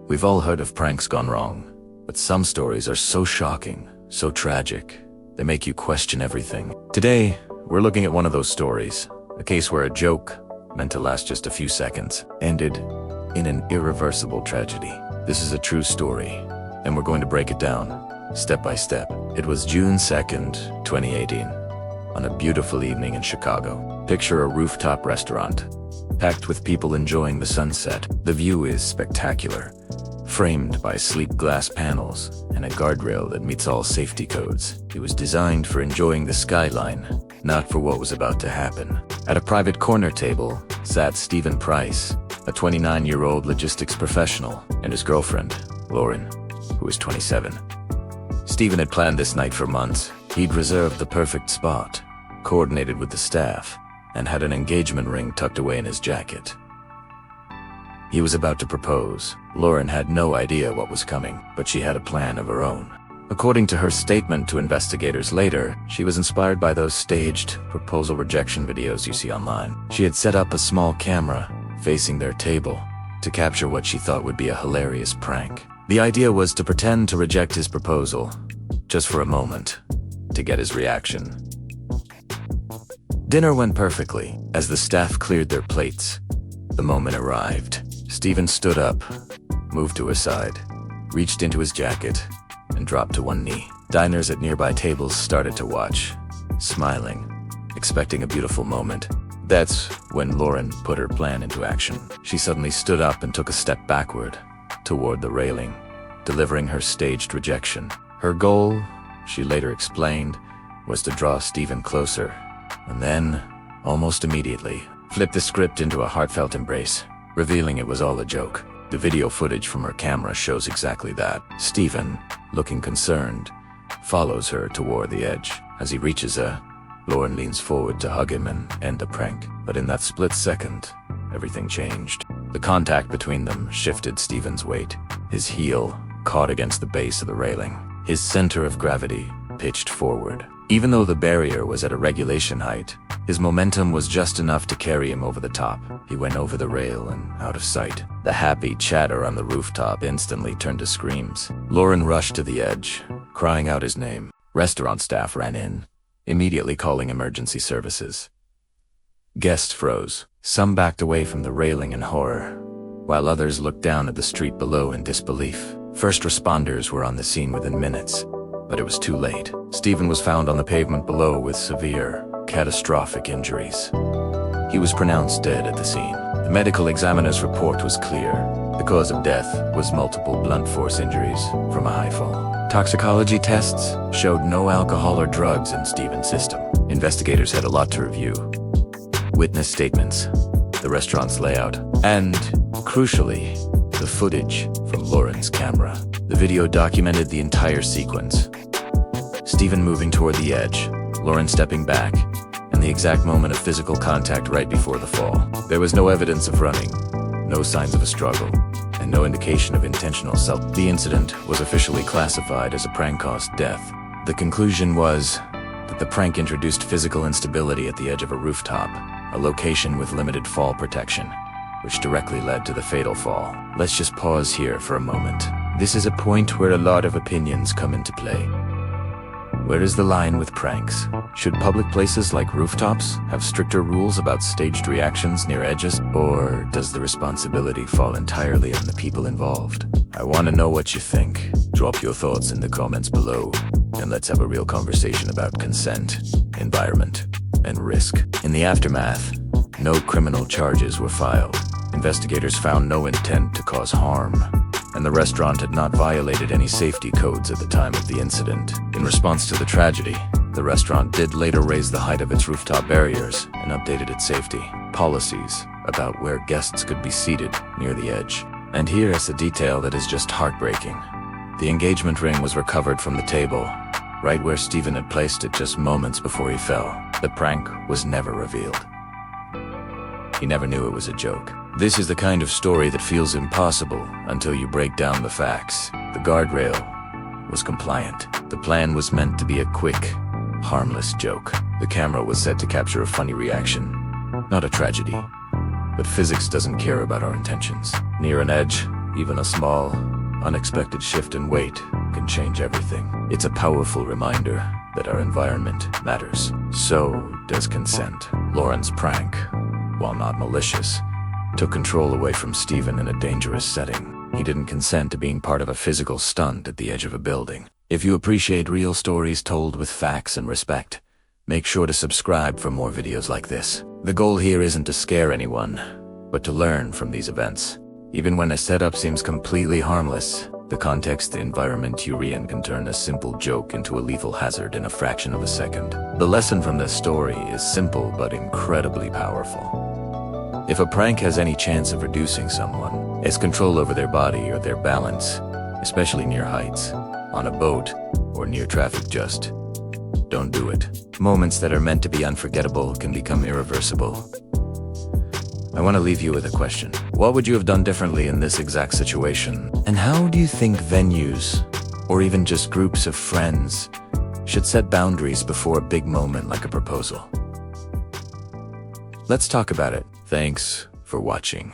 We've all heard of pranks gone wrong, but some stories are so shocking, so tragic, they make you question everything. Today, we're looking at one of those stories, a case where a joke, meant to last just a few seconds, ended in an irreversible tragedy. This is a true story, and we're going to break it down, step by step. It was June 2nd, 2018, on a beautiful evening in Chicago. Picture a rooftop restaurant, packed with people enjoying the sunset. The view is spectacular, framed by sleek glass panels and a guardrail that meets all safety codes. It was designed for enjoying the skyline, not for what was about to happen. At a private corner table sat Stephen Price, a 29-year-old logistics professional, and his girlfriend, Lauren, who was 27. Stephen had planned this night for months. He'd reserved the perfect spot, coordinated with the staff, and had an engagement ring tucked away in his jacket. He was about to propose. Lauren had no idea what was coming, but she had a plan of her own. According to her statement to investigators later, she was inspired by those staged proposal rejection videos you see online. She had set up a small camera facing their table to capture what she thought would be a hilarious prank. The idea was to pretend to reject his proposal, just for a moment, to get his reaction. Dinner went perfectly. As the staff cleared their plates, the moment arrived. Stephen stood up, moved to his side, reached into his jacket, and dropped to one knee. Diners at nearby tables started to watch, smiling, expecting a beautiful moment. That's when Lauren put her plan into action. She suddenly stood up and took a step backward, toward the railing, delivering her staged rejection. Her goal, she later explained, was to draw Stephen closer, and then, almost immediately, flip the script into a heartfelt embrace, revealing it was all a joke. The video footage from her camera shows exactly that. Stephen, looking concerned, follows her toward the edge. As he reaches her, Lauren leans forward to hug him and end the prank. But in that split second, everything changed. The contact between them shifted Stephen's weight. His heel caught against the base of the railing. His center of gravity pitched forward. Even though the barrier was at a regulation height, his momentum was just enough to carry him over the top. He went over the rail and out of sight. The happy chatter on the rooftop instantly turned to screams. Lauren rushed to the edge, crying out his name. Restaurant staff ran in, immediately calling emergency services. Guests froze. Some backed away from the railing in horror, while others looked down at the street below in disbelief. First responders were on the scene within minutes, but it was too late. Stephen was found on the pavement below with severe, catastrophic injuries. He was pronounced dead at the scene. The medical examiner's report was clear. The cause of death was multiple blunt force injuries from a high fall. Toxicology tests showed no alcohol or drugs in Stephen's system. Investigators had a lot to review. Witness statements, the restaurant's layout, and, crucially, the footage from Lauren's camera. The video documented the entire sequence. Stephen moving toward the edge, Lauren stepping back, and the exact moment of physical contact right before the fall. There was no evidence of running, no signs of a struggle, and no indication of intentional self. The incident was officially classified as a prank-caused death. The conclusion was that the prank introduced physical instability at the edge of a rooftop, a location with limited fall protection, which directly led to the fatal fall. Let's just pause here for a moment. This is a point where a lot of opinions come into play. Where is the line with pranks? Should public places like rooftops have stricter rules about staged reactions near edges, or does the responsibility fall entirely on the people involved? I want to know what you think. Drop your thoughts in the comments below, and let's have a real conversation about consent, environment, and risk. In the aftermath, no criminal charges were filed. Investigators found no intent to cause harm, and the restaurant had not violated any safety codes at the time of the incident. In response to the tragedy, the restaurant did later raise the height of its rooftop barriers and updated its safety policies about where guests could be seated near the edge. And here is a detail that is just heartbreaking. The engagement ring was recovered from the table, right where Stephen had placed it just moments before he fell. The prank was never revealed. He never knew it was a joke. This is the kind of story that feels impossible until you break down the facts. The guardrail was compliant. The plan was meant to be a quick, harmless joke. The camera was set to capture a funny reaction, not a tragedy. But physics doesn't care about our intentions. Near an edge, Even a small, unexpected shift in weight can change everything. It's a powerful reminder that our environment matters. So does consent. Lauren's prank, while not malicious, took control away from Steven in a dangerous setting. He didn't consent to being part of a physical stunt at the edge of a building. If you appreciate real stories told with facts and respect, make sure to subscribe for more videos like this. The goal here isn't to scare anyone, but to learn from these events. Even when a setup seems completely harmless, the context, the environment you're in can turn a simple joke into a lethal hazard in a fraction of a second. The lesson from this story is simple but incredibly powerful. If a prank has any chance of reducing someone, it's control over their body or their balance, especially near heights, on a boat, or near traffic, just don't do it. Moments that are meant to be unforgettable can become irreversible. I want to leave you with a question. What would you have done differently in this exact situation? And how do you think venues, or even just groups of friends, should set boundaries before a big moment like a proposal? Let's talk about it. Thanks for watching.